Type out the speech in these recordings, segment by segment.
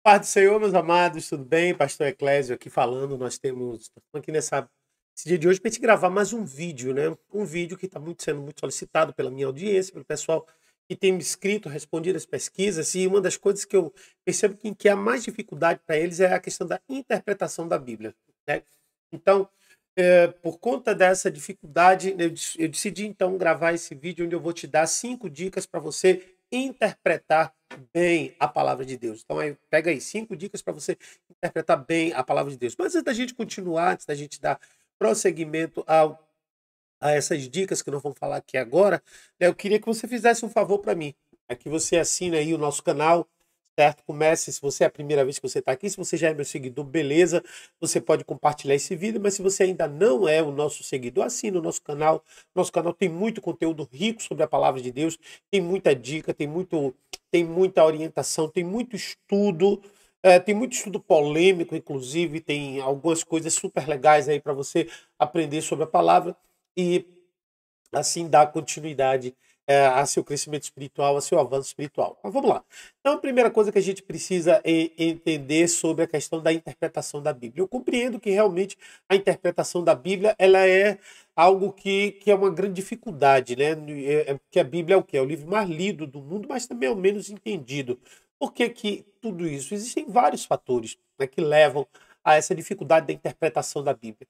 Paz do Senhor, meus amados, tudo bem? Pastor Eclésio aqui falando. Estamos aqui esse dia de hoje para a gente gravar mais um vídeo, né? Um vídeo que está sendo muito solicitado pela minha audiência, pelo pessoal que tem me escrito, respondido as pesquisas, e uma das coisas que eu percebo que há mais dificuldade para eles é a questão da interpretação da Bíblia, né? Então, por conta dessa dificuldade, eu decidi então gravar esse vídeo onde eu vou te dar 5 dicas para você interpretar bem a palavra de Deus. Então, aí, pega aí 5 dicas para você interpretar bem a palavra de Deus. Mas antes da gente continuar, antes da gente dar prosseguimento a essas dicas que nós vamos falar aqui agora, né, eu queria que você fizesse um favor para mim. É que você assine aí o nosso canal, certo? Comece, se você é a primeira vez que você está aqui, se você já é meu seguidor, beleza, você pode compartilhar esse vídeo, mas se você ainda não é o nosso seguidor, assine o nosso canal. Nosso canal tem muito conteúdo rico sobre a palavra de Deus, tem muita dica, tem muita orientação, tem muito estudo polêmico, inclusive, tem algumas coisas super legais aí para você aprender sobre a palavra e assim dar continuidade a seu crescimento espiritual, a seu avanço espiritual. Mas vamos lá. Então, a primeira coisa que a gente precisa entender sobre a questão da interpretação da Bíblia. Eu compreendo que realmente a interpretação da Bíblia ela é algo que é uma grande dificuldade, né? Porque a Bíblia é o quê? É o livro mais lido do mundo, mas também é o menos entendido. Por que que tudo isso? Existem vários fatores, né, que levam a essa dificuldade da interpretação da Bíblia.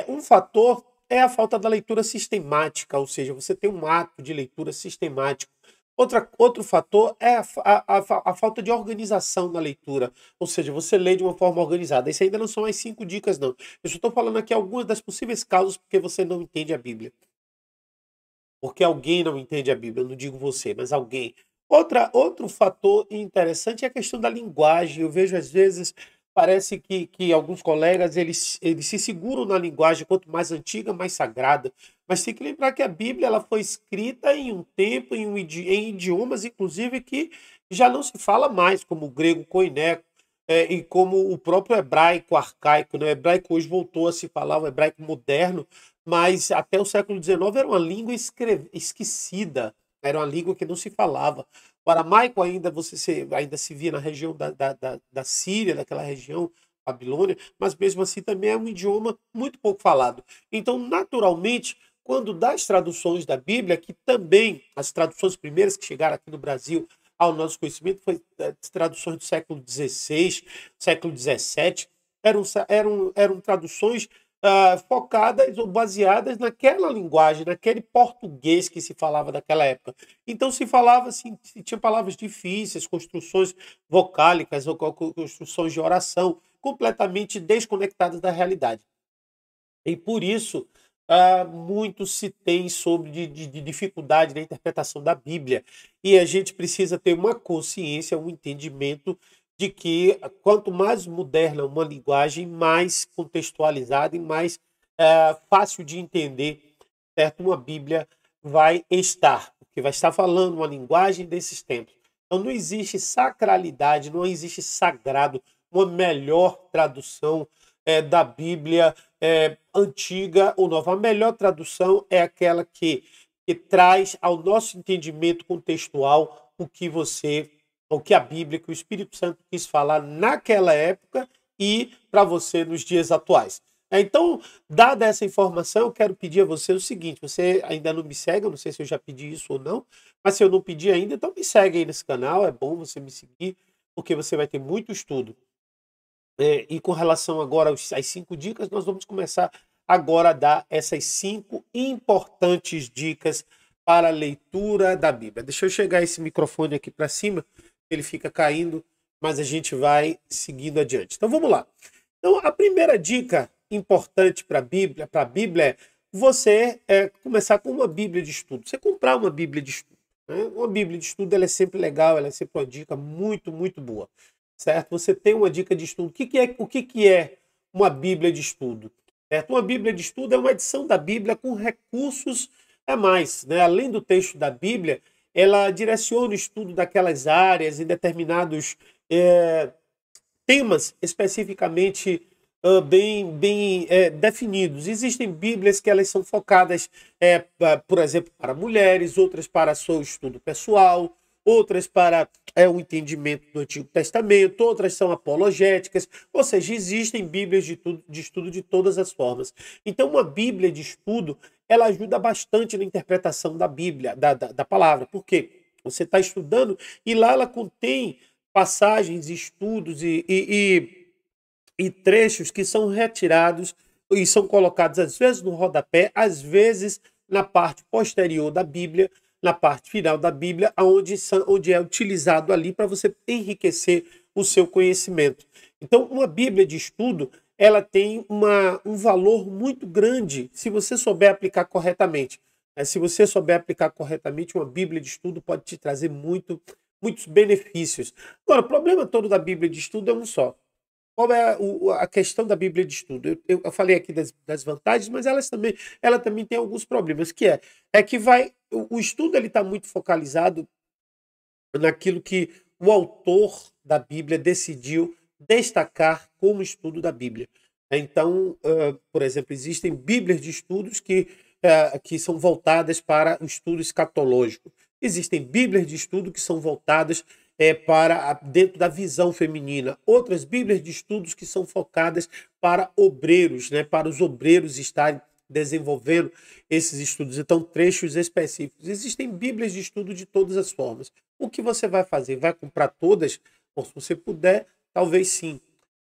Um fator é a falta da leitura sistemática, ou seja, você tem um ato de leitura sistemático. Outro fator é a falta de organização na leitura, ou seja, você lê de uma forma organizada. Isso ainda não são as 5 dicas, não. Eu só estou falando aqui algumas das possíveis causas porque você não entende a Bíblia. Porque alguém não entende a Bíblia, eu não digo você, mas alguém. Outro fator interessante é a questão da linguagem. Eu vejo às vezes, parece que alguns colegas eles se seguram na linguagem, quanto mais antiga, mais sagrada. Mas tem que lembrar que a Bíblia ela foi escrita em um tempo, em idiomas, inclusive, que já não se fala mais, como o grego koiné, e como o próprio hebraico arcaico, né? O hebraico hoje voltou a se falar, o hebraico moderno, mas até o século XIX era uma língua esquecida, era uma língua que não se falava. O aramaico ainda se via na região da Síria, daquela região, Babilônia, mas mesmo assim também é um idioma muito pouco falado. Então, naturalmente, quando das traduções da Bíblia, que também as traduções primeiras que chegaram aqui no Brasil ao nosso conhecimento, foi traduções do século XVI, século XVII, eram traduções focadas ou baseadas naquela linguagem, naquele português que se falava naquela época. Então se falava assim, tinha palavras difíceis, construções vocálicas ou construções de oração completamente desconectadas da realidade. E por isso, muito se tem sobre de dificuldade na interpretação da Bíblia. E a gente precisa ter uma consciência, um entendimento de que quanto mais moderna uma linguagem, mais contextualizada e mais fácil de entender, certo? Uma Bíblia vai estar, porque vai estar falando uma linguagem desses tempos. Então não existe sacralidade, não existe sagrado, uma melhor tradução da Bíblia antiga ou nova. A melhor tradução é aquela que traz ao nosso entendimento contextual o que a Bíblia, que o Espírito Santo quis falar naquela época e para você nos dias atuais. Então, dada essa informação, eu quero pedir a você o seguinte: você ainda não me segue, eu não sei se eu já pedi isso ou não, mas se eu não pedi ainda, então me segue aí nesse canal, é bom você me seguir, porque você vai ter muito estudo. E com relação agora às 5 dicas, nós vamos começar agora a dar essas 5 importantes dicas para a leitura da Bíblia. Deixa eu chegar esse microfone aqui para cima, ele fica caindo, mas a gente vai seguindo adiante. Então vamos lá. Então a primeira dica importante para a Bíblia é você começar com uma Bíblia de estudo. Você comprar uma Bíblia de estudo, né? Uma Bíblia de estudo ela é sempre legal, ela é sempre uma dica muito, muito boa. Certo? Você tem uma dica de estudo. O que é uma Bíblia de estudo? Certo? Uma Bíblia de estudo é uma edição da Bíblia com recursos a mais, né? Além do texto da Bíblia, ela direciona o estudo daquelas áreas em determinados temas especificamente bem definidos. Existem Bíblias que elas são focadas, por exemplo, para mulheres, outras para seu estudo pessoal, outras para o entendimento do Antigo Testamento, outras são apologéticas, ou seja, existem Bíblias de estudo de todas as formas. Então, uma Bíblia de estudo, ela ajuda bastante na interpretação da Bíblia, da palavra. Por quê? Você está estudando e lá ela contém passagens, estudos e trechos que são retirados e são colocados às vezes no rodapé, às vezes na parte posterior da Bíblia, na parte final da Bíblia, onde é utilizado ali para você enriquecer o seu conhecimento. Então, uma Bíblia de estudo, ela tem um valor muito grande se você souber aplicar corretamente. Se você souber aplicar corretamente, uma Bíblia de estudo pode te trazer muitos benefícios. Agora, o problema todo da Bíblia de estudo é um só. Qual é a questão da Bíblia de estudo? Eu falei aqui das vantagens, mas ela também tem alguns problemas, é que o estudo ele está muito focalizado naquilo que o autor da Bíblia decidiu destacar como estudo da Bíblia. Então, por exemplo, existem Bíblias de estudos que são voltadas para o estudo escatológico. Existem Bíblias de estudo que são voltadas para dentro da visão feminina. Outras Bíblias de estudos que são focadas para obreiros, né, para os obreiros estarem desenvolvendo esses estudos. Então, trechos específicos. Existem Bíblias de estudo de todas as formas. O que você vai fazer? Vai comprar todas? Bom, se você puder, talvez sim.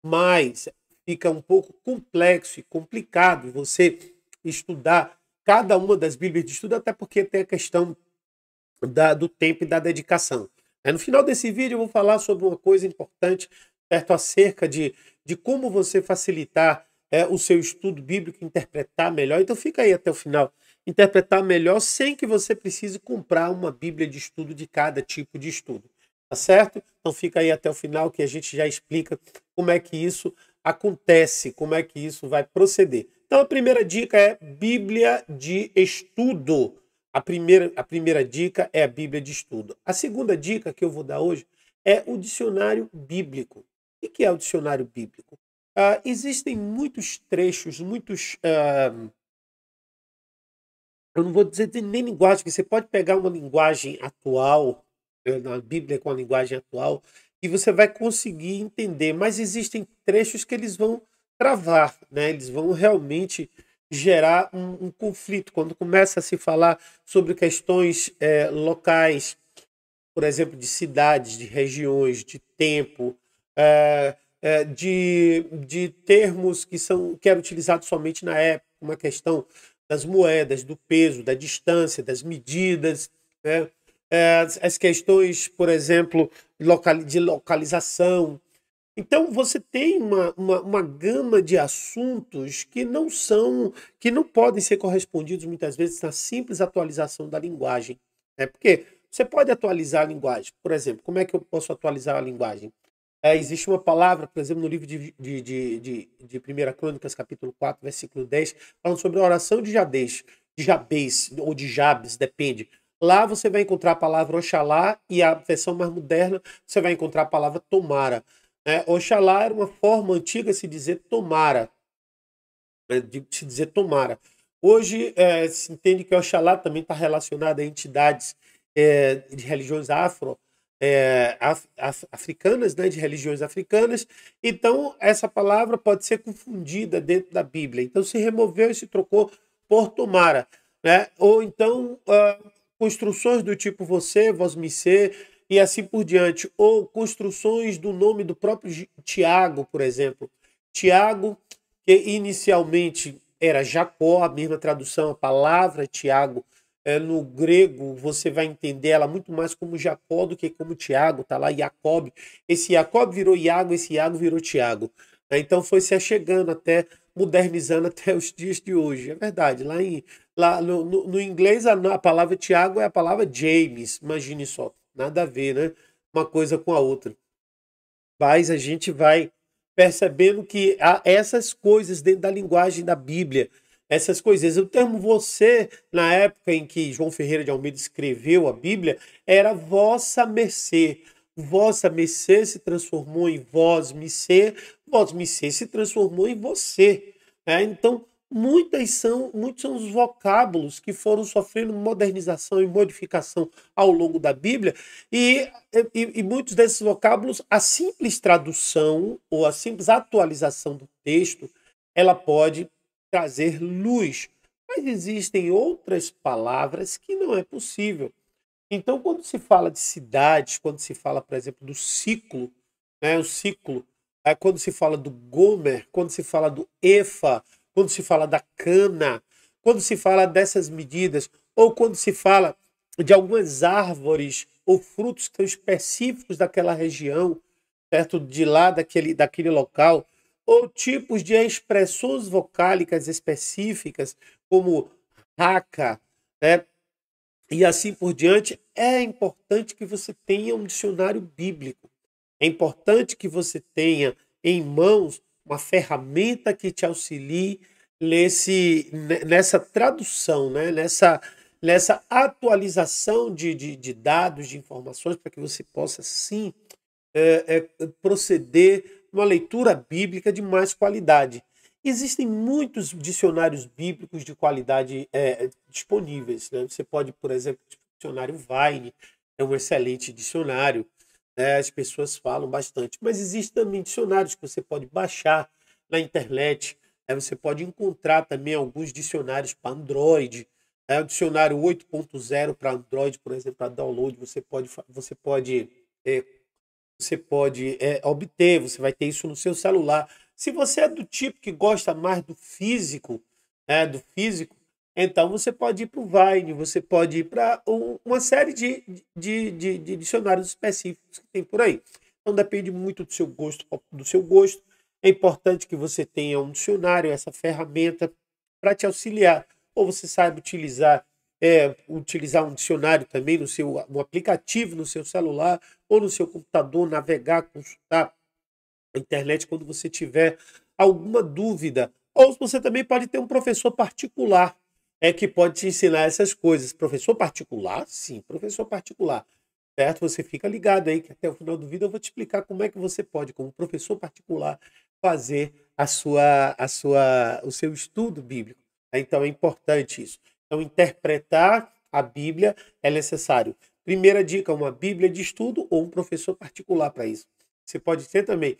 Mas fica um pouco complexo e complicado você estudar cada uma das Bíblias de estudo, até porque tem a questão do tempo e da dedicação. No final desse vídeo eu vou falar sobre uma coisa importante, certo? Acerca de como você facilitar o seu estudo bíblico, interpretar melhor. Então fica aí até o final. Interpretar melhor sem que você precise comprar uma Bíblia de estudo de cada tipo de estudo. Tá certo? Então fica aí até o final que a gente já explica como é que isso acontece, como é que isso vai proceder. Então a primeira dica é Bíblia de estudo. A primeira dica é a Bíblia de estudo. A segunda dica que eu vou dar hoje é o dicionário bíblico. O que é o dicionário bíblico? Existem muitos trechos, eu não vou dizer nem linguagem, porque você pode pegar uma linguagem atual, na Bíblia com a linguagem atual, e você vai conseguir entender, mas existem trechos que eles vão travar, né? Eles vão realmente gerar um conflito. Quando começa a se falar sobre questões locais, por exemplo, de cidades, de regiões, de tempo, de termos que eram utilizados somente na época, uma questão das moedas, do peso, da distância, das medidas, né? As questões, por exemplo, de localização. Então você tem uma gama de assuntos que não podem ser correspondidos muitas vezes na simples atualização da linguagem, né? Porque você pode atualizar a linguagem. Por exemplo, como é que eu posso atualizar a linguagem? Existe uma palavra, por exemplo, no livro de 1 Crônicas, capítulo 4, versículo 10, falando sobre a oração de Jabez, ou de Jabes, depende. Lá você vai encontrar a palavra Oxalá e a versão mais moderna você vai encontrar a palavra Tomara. Oxalá era uma forma antiga de se dizer tomara. De se dizer tomara. Hoje se entende que Oxalá também está relacionado a entidades de religiões africanas, né, de religiões africanas. Então, essa palavra pode ser confundida dentro da Bíblia. Então, se removeu e se trocou por tomara, né? Ou então, construções do tipo você, vós me ser, e assim por diante. Ou construções do nome do próprio Tiago, por exemplo. Tiago, que inicialmente era Jacó, a mesma tradução, a palavra Tiago, no grego você vai entender ela muito mais como Jacó do que como Tiago, tá lá Jacob. Esse Jacob virou Iago, esse Iago virou Tiago. Então foi se achegando modernizando até os dias de hoje. É verdade, lá no inglês a palavra Tiago é a palavra James, imagine só, nada a ver, né? Uma coisa com a outra. Mas a gente vai percebendo que há essas coisas dentro da linguagem da Bíblia, essas coisas. O termo você, na época em que João Ferreira de Almeida escreveu a Bíblia, era vossa mercê. Vossa mercê se transformou em vós me ser se transformou em você. Então, muitos são os vocábulos que foram sofrendo modernização e modificação ao longo da Bíblia, e, e muitos desses vocábulos, a simples tradução ou a simples atualização do texto, ela pode trazer luz. Mas existem outras palavras que não é possível. Então, quando se fala de cidades, quando se fala, por exemplo, do ciclo, né, o ciclo, quando se fala do Gomer, quando se fala do Efa, quando se fala da cana, quando se fala dessas medidas, ou quando se fala de algumas árvores ou frutos que são específicos daquela região, certo? De lá, daquele local, ou tipos de expressões vocálicas específicas, como raca, né? E assim por diante, é importante que você tenha um dicionário bíblico. É importante que você tenha em mãos uma ferramenta que te auxilie nessa tradução, né? Nessa atualização de dados, de informações, para que você possa, sim, proceder uma leitura bíblica de mais qualidade. Existem muitos dicionários bíblicos de qualidade disponíveis, né? Você pode, por exemplo, o dicionário Vine é um excelente dicionário, né? As pessoas falam bastante, mas existem também dicionários que você pode baixar na internet, né? Você pode encontrar também alguns dicionários para Android, o dicionário 8.0 para Android, por exemplo, para download, eh, você pode obter, você vai ter isso no seu celular. Se você é do tipo que gosta mais do físico, né, então você pode ir para o Vine, você pode ir para uma série de dicionários específicos que tem por aí. Então depende muito do seu gosto, do seu gosto. É importante que você tenha um dicionário, essa ferramenta para te auxiliar. Ou você saiba utilizar um dicionário também um aplicativo no seu celular ou no seu computador, navegar, consultar a internet quando você tiver alguma dúvida. Ou você também pode ter um professor particular que pode te ensinar essas coisas. Professor particular? Sim, professor particular. Certo? Você fica ligado aí que até o final do vídeo eu vou te explicar como é que você pode, como professor particular, fazer o seu estudo bíblico. Então é importante isso. Então, interpretar a Bíblia é necessário. Primeira dica, uma Bíblia de estudo ou um professor particular para isso. Você pode ter também,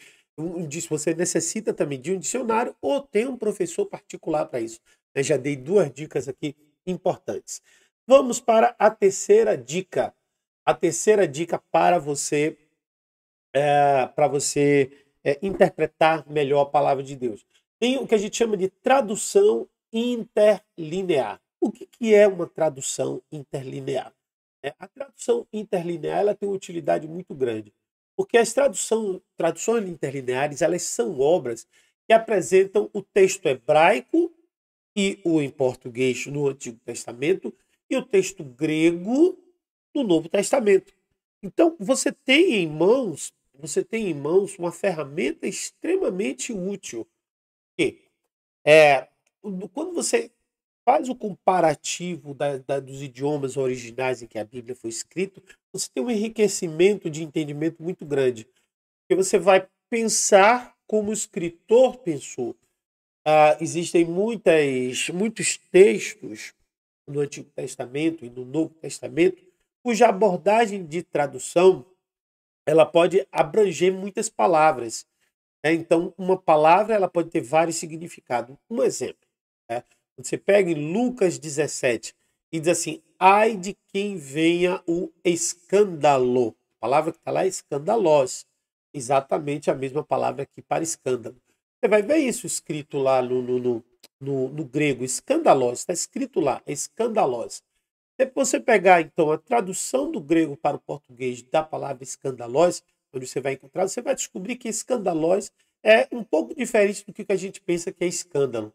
você necessita também de um dicionário ou ter um professor particular para isso. Eu já dei duas dicas aqui importantes. Vamos para a terceira dica. A terceira dica para você interpretar melhor a palavra de Deus. Tem o que a gente chama de tradução interlinear. O que é uma tradução interlinear? A tradução interlinear ela tem uma utilidade muito grande, porque as traduções interlineares elas são obras que apresentam o texto hebraico e o em português no Antigo Testamento e o texto grego no Novo Testamento. Então, você tem em mãos uma ferramenta extremamente útil. Que é, quando você faz o comparativo dos idiomas originais em que a Bíblia foi escrita, você tem um enriquecimento de entendimento muito grande. Porque você vai pensar como o escritor pensou. Existem muitos textos no Antigo Testamento e no Novo Testamento cuja abordagem de tradução ela pode abranger muitas palavras. Então, uma palavra ela pode ter vários significados. Um exemplo, né? Você pega em Lucas 17 e diz assim: ai de quem venha o escândalo. A palavra que está lá é escandalós. Exatamente a mesma palavra aqui para escândalo. Você vai ver isso escrito lá no grego, escandalós. Está escrito lá, escandalós. Se você pegar, então, a tradução do grego para o português da palavra escandalós, onde você vai encontrar, você vai descobrir que escandalós é um pouco diferente do que a gente pensa que é escândalo.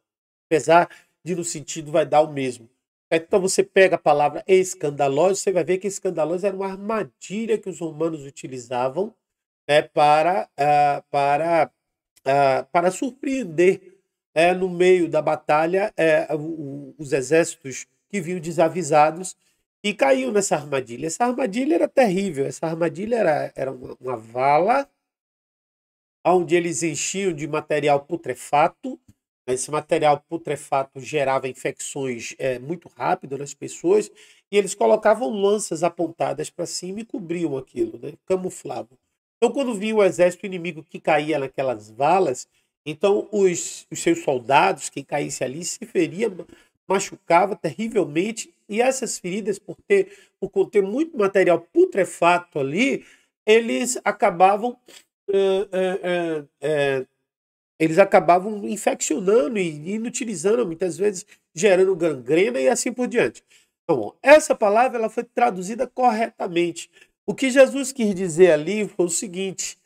Apesar de no sentido vai dar o mesmo. Então você pega a palavra escandalós, você vai ver que escandalós era uma armadilha que os romanos utilizavam para surpreender no meio da batalha os exércitos que vinham desavisados e caiu nessa armadilha. Essa armadilha era terrível. Essa armadilha era uma vala onde eles enchiam de material putrefato, Esse material putrefato gerava infecções muito rápido nas pessoas e eles colocavam lanças apontadas para cima e cobriam aquilo, né? Camuflavam. Então, quando vinha o exército inimigo que caía naquelas valas, então os seus soldados, quem caísse ali, se feria, machucava terrivelmente, e essas feridas, por conter muito material putrefato ali, eles acabavam eh, eh, eh, eles acabavam infeccionando e inutilizando, muitas vezes gerando gangrena e assim por diante. Então, essa palavra ela foi traduzida corretamente. O que Jesus quis dizer ali foi o seguinte: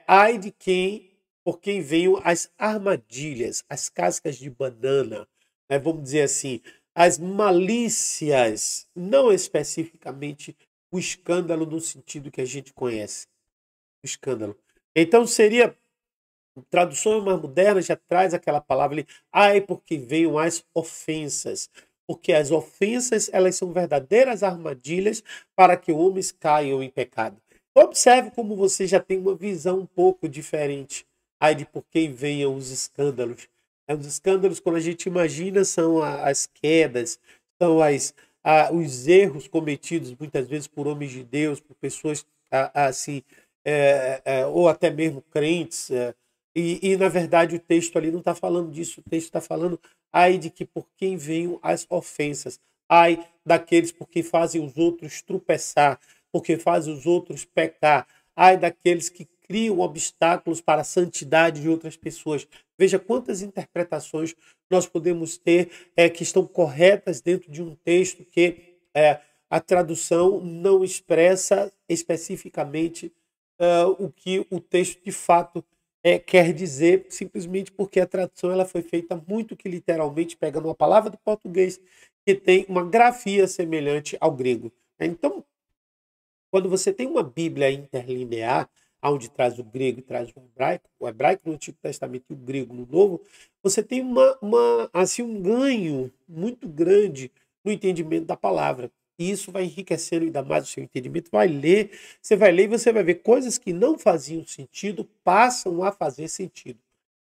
ai de quem, por quem veio as armadilhas, as cascas de banana, né, vamos dizer assim, as malícias, não especificamente o escândalo no sentido que a gente conhece, o escândalo. Então seria traduções mais modernas já traz aquela palavra ali, ai, porque veio as ofensas. Porque as ofensas, elas são verdadeiras armadilhas para que homens caiam em pecado. Observe como você já tem uma visão um pouco diferente. Ai, de por quem venham os escândalos. Os escândalos, quando a gente imagina, são as quedas, são os erros cometidos muitas vezes por homens de Deus, por pessoas assim, ou até mesmo crentes, na verdade, o texto ali não está falando disso. O texto está falando, ai de que por quem venham as ofensas. Ai daqueles por quem fazem os outros tropeçar, porque fazem os outros pecar. Ai daqueles que criam obstáculos para a santidade de outras pessoas. Veja quantas interpretações nós podemos ter que estão corretas dentro de um texto que a tradução não expressa especificamente o que o texto de fato quer dizer, simplesmente porque a tradução ela foi feita muito que literalmente pegando uma palavra do português que tem uma grafia semelhante ao grego. Então, quando você tem uma Bíblia interlinear, onde traz o grego e traz o hebraico no Antigo Testamento e o grego no Novo, você tem assim, um ganho muito grande no entendimento da palavra. E isso vai enriquecendo ainda mais o seu entendimento. Você vai ler e você vai ver coisas que não faziam sentido, passam a fazer sentido,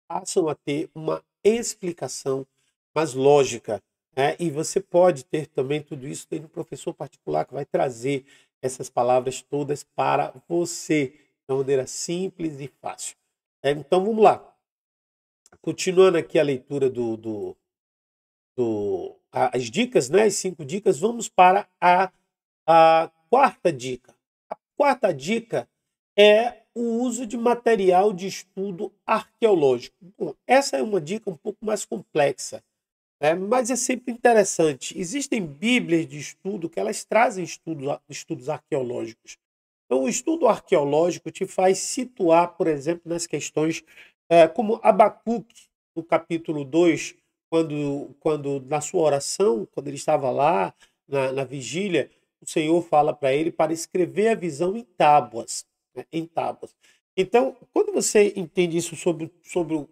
passam a ter uma explicação mais lógica, né? E você pode ter também tudo isso tendo um professor particular que vai trazer essas palavras todas para você de uma maneira simples e fácil. Então vamos lá. Continuando aqui a leitura as dicas, né? As 5 dicas, vamos para a quarta dica. A quarta dica é o uso de material de estudo arqueológico. Bom, essa é uma dica um pouco mais complexa, né? Mas é sempre interessante. Existem bíblias de estudo que elas trazem estudos arqueológicos. Então, o estudo arqueológico te faz situar, por exemplo, nas questões como Abacuque, no capítulo 2, quando na sua oração, quando ele estava lá na vigília, o Senhor fala para ele para escrever a visão em tábuas, né, em tábuas. Então, quando você entende isso sobre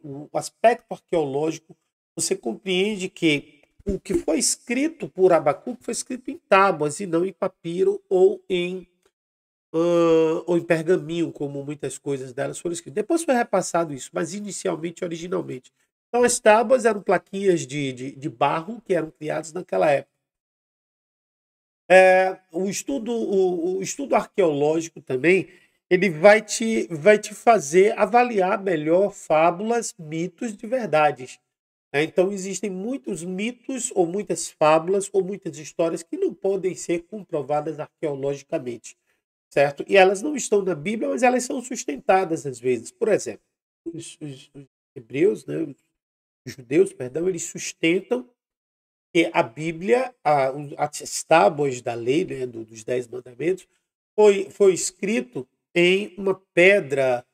o aspecto arqueológico, você compreende que o que foi escrito por Abacuque foi escrito em tábuas e não em papiro ou em pergaminho, como muitas coisas delas foram escritas. Depois foi repassado isso, mas inicialmente, originalmente. Então, as tábuas eram plaquinhas de barro que eram criadas naquela época. O estudo arqueológico também ele vai te fazer avaliar melhor fábulas, mitos de verdades. Né? Então, existem muitos mitos, ou muitas fábulas, ou muitas histórias que não podem ser comprovadas arqueologicamente, certo? E elas não estão na Bíblia, mas elas são sustentadas às vezes. Por exemplo, os hebreus, né, os judeus, perdão, eles sustentam que a Bíblia, as tábuas da lei, né, dos 10 mandamentos, foi escrito em uma pedra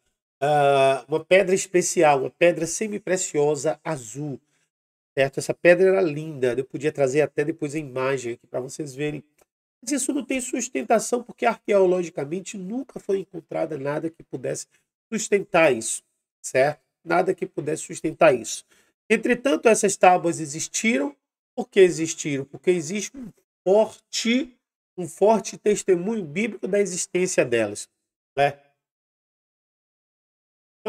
especial, uma pedra semi-preciosa azul, certo? Essa pedra era linda, eu podia trazer até depois a imagem aqui para vocês verem. Mas isso não tem sustentação, porque arqueologicamente nunca foi encontrada nada que pudesse sustentar isso, certo? Nada que pudesse sustentar isso. Entretanto, essas tábuas existiram. Por que existiram? Porque existe um forte testemunho bíblico da existência delas, né?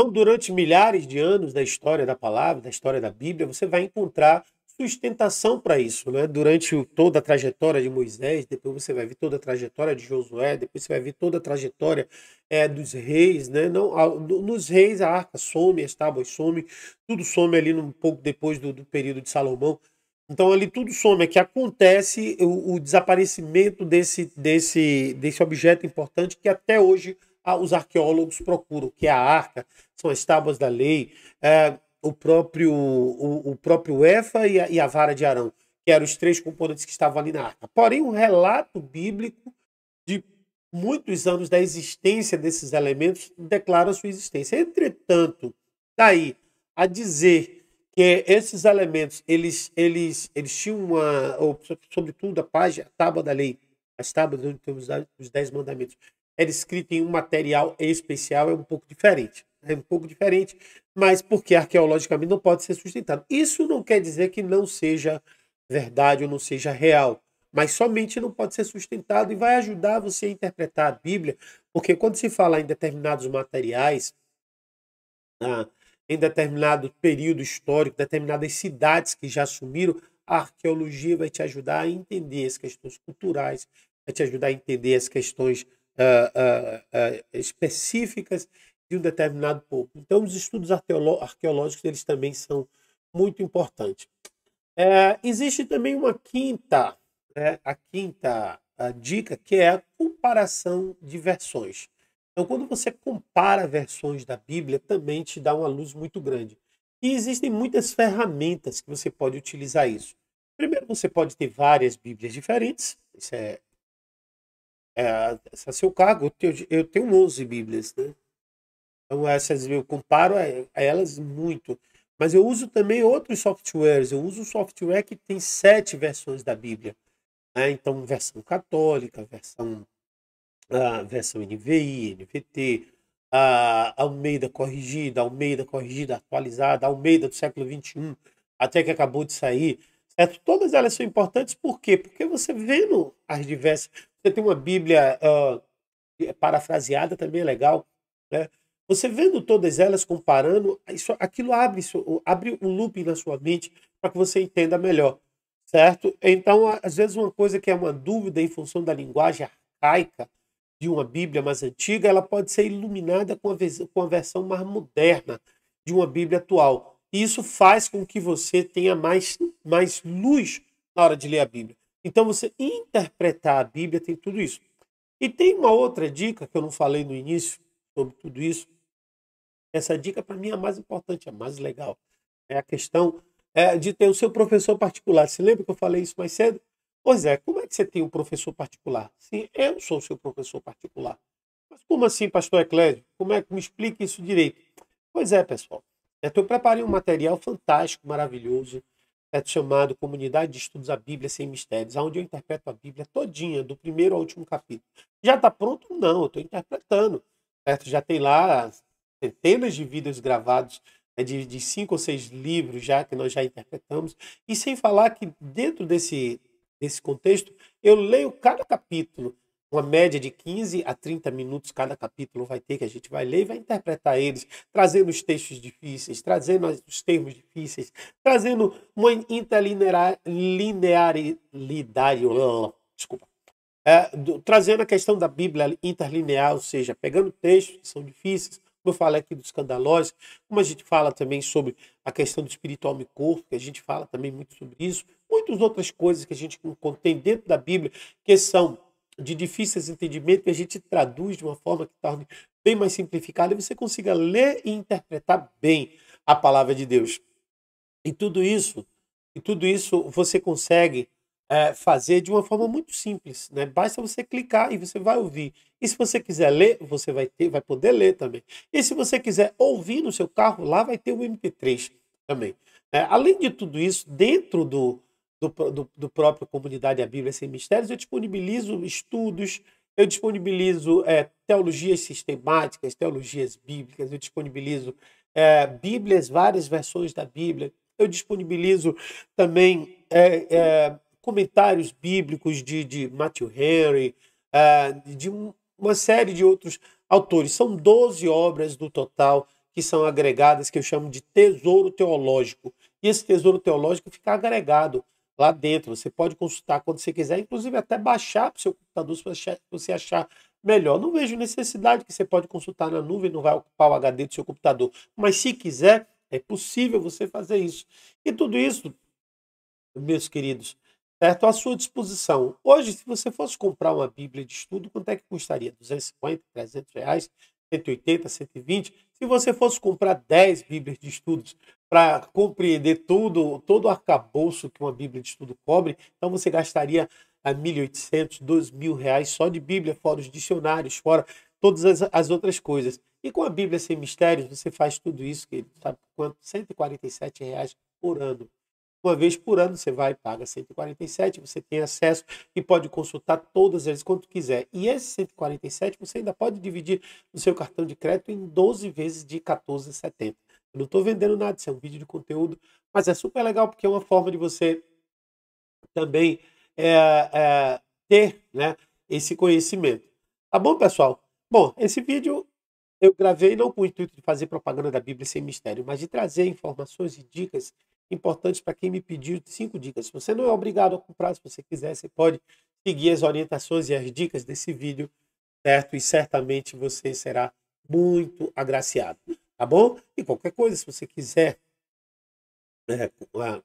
Então, durante milhares de anos da história da palavra, da história da Bíblia, você vai encontrar sustentação para isso, né? Durante toda a trajetória de Moisés, depois você vai ver toda a trajetória de Josué, depois você vai ver toda a trajetória dos reis, né? Não, nos reis a arca some, as tábuas some, tudo some ali um pouco depois do período de Salomão. Então ali tudo some, é que acontece o desaparecimento desse objeto importante que até hoje os arqueólogos procuram, que é a arca, são as tábuas da lei, o próprio Efa e a vara de Arão, que eram os três componentes que estavam ali na arca. Porém, um relato bíblico de muitos anos da existência desses elementos declara a sua existência. Entretanto, daí a dizer que esses elementos eles tinham sobretudo a tábua da lei, as tábuas onde tem os 10 mandamentos, era escrita em um material especial, é um pouco diferente. É um pouco diferente, mas porque arqueologicamente não pode ser sustentado. Isso não quer dizer que não seja verdade ou não seja real, mas somente não pode ser sustentado e vai ajudar você a interpretar a Bíblia, porque quando se fala em determinados materiais, ah, em determinado período histórico, determinadas cidades que já assumiram, a arqueologia vai te ajudar a entender as questões culturais, vai te ajudar a entender as questões específicas de um determinado povo. Então, os estudos arqueológicos eles também são muito importantes. Existe também uma quinta, a quinta dica, que é a comparação de versões. Então, quando você compara versões da Bíblia, também te dá uma luz muito grande. E existem muitas ferramentas que você pode utilizar isso. Primeiro, você pode ter várias Bíblias diferentes. Esse é seu cargo. Eu tenho 11 Bíblias, né? Então, essas eu comparo a elas muito. Mas eu uso também outros softwares. Eu uso um software que tem 7 versões da Bíblia, né? Então, versão católica, versão NVI, NVT, Almeida corrigida, atualizada, Almeida do século XXI, até que acabou de sair. Certo? Todas elas são importantes, por quê? Porque você vendo as diversas. Você tem uma Bíblia parafraseada, também é legal, né? Você vendo todas elas, comparando, aquilo abre um looping na sua mente para que você entenda melhor, certo? Então, às vezes, uma coisa que é uma dúvida em função da linguagem arcaica de uma Bíblia mais antiga, ela pode ser iluminada com a versão mais moderna de uma Bíblia atual. E isso faz com que você tenha mais luz na hora de ler a Bíblia. Então, você interpretar a Bíblia tem tudo isso. E tem uma outra dica que eu não falei no início sobre tudo isso. Essa dica, para mim, é a mais importante, a mais legal. É a questão de ter o seu professor particular. Você lembra que eu falei isso mais cedo? Pois é, como é que você tem um professor particular? Sim, eu sou o seu professor particular. Mas como assim, pastor Eclésio? Como é que me explica isso direito? Pois é, pessoal. Eu preparei um material fantástico, maravilhoso, chamado Comunidade de Estudos da Bíblia Sem Mistérios, onde eu interpreto a Bíblia todinha, do primeiro ao último capítulo. Já está pronto? Não, eu estou interpretando. Certo? Já tem lá centenas de vídeos gravados, de 5 ou 6 livros já que nós já interpretamos. E sem falar que dentro desse contexto, eu leio cada capítulo, uma média de 15 a 30 minutos cada capítulo vai ter, que a gente vai ler e vai interpretar eles, trazendo os textos difíceis, trazendo os termos difíceis, trazendo uma interlinearidade, desculpa, trazendo a questão da Bíblia interlinear, ou seja, pegando textos que são difíceis, como eu falei aqui dos escandalosos, como a gente fala também sobre a questão do espiritual e corpo, que a gente fala também muito sobre isso, muitas outras coisas que a gente contém dentro da Bíblia, que são de difíceis entendimento, que a gente traduz de uma forma que torne bem mais simplificada e você consiga ler e interpretar bem a palavra de Deus. E tudo isso você consegue fazer de uma forma muito simples, né? Basta você clicar e você vai ouvir. E se você quiser ler, você vai poder ler também. E se você quiser ouvir no seu carro, lá vai ter o MP3 também. Além de tudo isso, dentro do próprio Comunidade A Bíblia Sem Mistérios, eu disponibilizo estudos, eu disponibilizo teologias sistemáticas, teologias bíblicas, eu disponibilizo Bíblias, várias versões da Bíblia, eu disponibilizo também comentários bíblicos de Matthew Henry, de uma série de outros autores. São 12 obras no total que são agregadas, que eu chamo de tesouro teológico. E esse tesouro teológico fica agregado lá dentro. Você pode consultar quando você quiser, inclusive até baixar para o seu computador se você achar melhor. Não vejo necessidade, que você pode consultar na nuvem, não vai ocupar o HD do seu computador. Mas se quiser, é possível você fazer isso. E tudo isso, meus queridos, certo? À sua disposição. Hoje, se você fosse comprar uma Bíblia de estudo, quanto é que custaria? 250, 300 reais, 180, 120? Se você fosse comprar 10 Bíblias de estudos para compreender todo o arcabouço que uma Bíblia de estudo cobre, então você gastaria a 1.800, 2.000 reais só de Bíblia, fora os dicionários, fora todas as outras coisas. E com a Bíblia Sem Mistérios, você faz tudo isso, que sabe quanto? 147 reais por ano. Uma vez por ano você vai e paga 147, você tem acesso e pode consultar todas elas quanto quiser. E esse 147 você ainda pode dividir no seu cartão de crédito em 12 vezes de 14,70. Eu não estou vendendo nada, isso é um vídeo de conteúdo, mas é super legal porque é uma forma de você também é, ter, né, esse conhecimento. Tá bom, pessoal? Bom, esse vídeo eu gravei não com o intuito de fazer propaganda da Bíblia Sem Mistério, mas de trazer informações e dicas importantes para quem me pediu 5 dicas. Você não é obrigado a comprar, se você quiser, você pode seguir as orientações e as dicas desse vídeo, certo? E certamente você será muito agraciado, tá bom? E qualquer coisa, se você quiser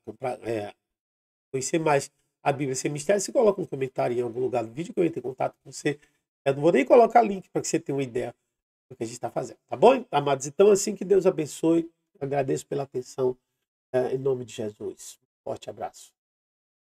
comprar, conhecer mais a Bíblia Sem Mistério, você coloca um comentário em algum lugar do vídeo que eu entre em contato com você. Eu não vou nem colocar link para que você tenha uma ideia do que a gente está fazendo, tá bom, amados? Então, assim, que Deus abençoe. Agradeço pela atenção, em nome de Jesus. Forte abraço.